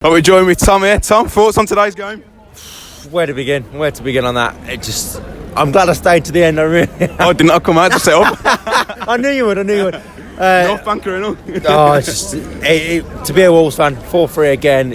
Well, we're joined with Tom here. Tom, thoughts on today's game? Where to begin on that? I'm glad I stayed to the end. I really. Oh, didn't I come out to set up? I knew you would. North Banker and all. To be a Wolves fan, 4-3 again.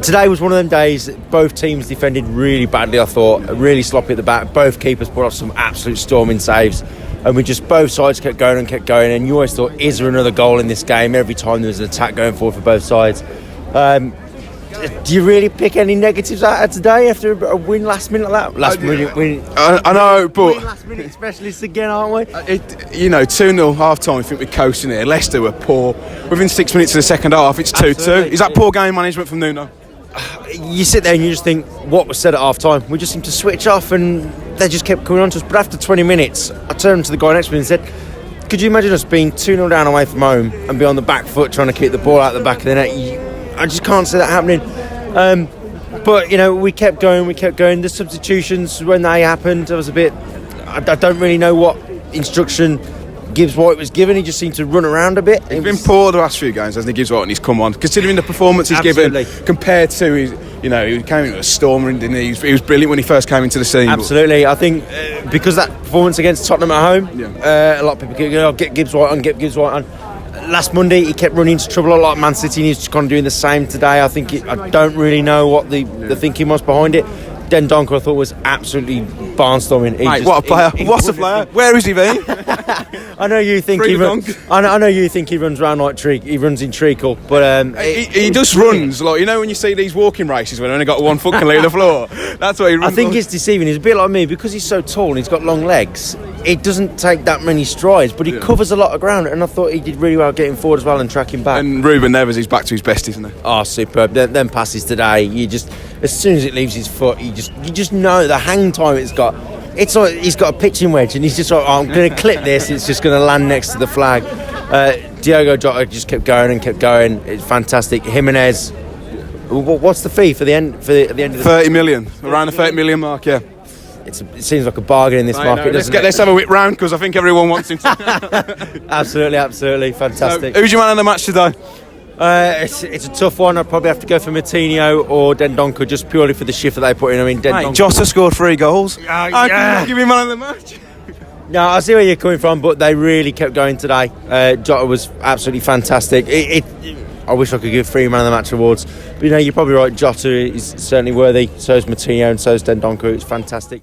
Today was one of them days. Both teams defended really badly. I thought really sloppy at the back. Both keepers put off some absolute storming saves, and both sides kept going. And you always thought, is there another goal in this game? Every time there was an attack going forward for both sides. Do you really pick any negatives out of today after a win last minute like that? Last minute win. I know, but we're last minute specialists again, aren't we? 2-0 half time. I think we're coasting here. Leicester were poor. Within 6 minutes of the second half, it's 2-2. Is that poor game management from Nuno? You sit there and you just think, what was said at half time? We just seemed to switch off and they just kept coming on to us. But after 20 minutes, I turned to the guy next to me and said, could you imagine us being 2-0 down away from home and be on the back foot trying to keep the ball out the back of the net? I just can't see that happening. But we kept going. The substitutions, when they happened, I was a bit. I don't really know what instruction Gibbs White was given. He just seemed to run around a bit. He's been poor the last few games, hasn't he, Gibbs White, and he's come on. Considering the performance he's given compared to he came into a stormer, didn't he? He was brilliant when he first came into the scene. Absolutely. I think because that performance against Tottenham at home, a lot of people go, get Gibbs White on, get Gibbs White on. Last Monday he kept running into trouble a lot at Man City, and he's just kind of doing the same today. I don't really know what the thinking was behind it. Dendoncker, I thought, was absolutely barnstorming. What a player! What a player! Where has he been? I know you think I know you think he runs around like he runs in treacle, but he just runs like when you see these walking races when only got one foot can leave the floor. That's what he runs. I think it's deceiving. He's a bit like me because he's so tall and he's got long legs. It doesn't take that many strides, but he covers a lot of ground, and I thought he did really well getting forward as well and tracking back. And Ruben Neves is back to his best, isn't he? Oh, superb! Them passes today, as soon as it leaves his foot, you just know the hang time it's got. It's like he's got a pitching wedge, and he's just like, I'm going to clip this. It's just going to land next to the flag. Diogo Jota just kept going. It's fantastic. Jimenez. What's the fee for the end? At the end of the 30 million, around the 30 million mark. Yeah. It seems like a bargain in this market. Let's have a whip round because I think everyone wants him to. Absolutely, fantastic. So, who's your man of the match today? It's a tough one. I'd probably have to go for Martinho or Dendoncker just purely for the shift that they put in. I mean, Dendoncker. Jota scored 3 goals. Give me man of the match. No, I see where you're coming from, but they really kept going today. Jota was absolutely fantastic. I wish I could give 3 man of the match awards, but you're probably right. Jota is certainly worthy. So is Martinho, and so is Dendoncker. It's fantastic.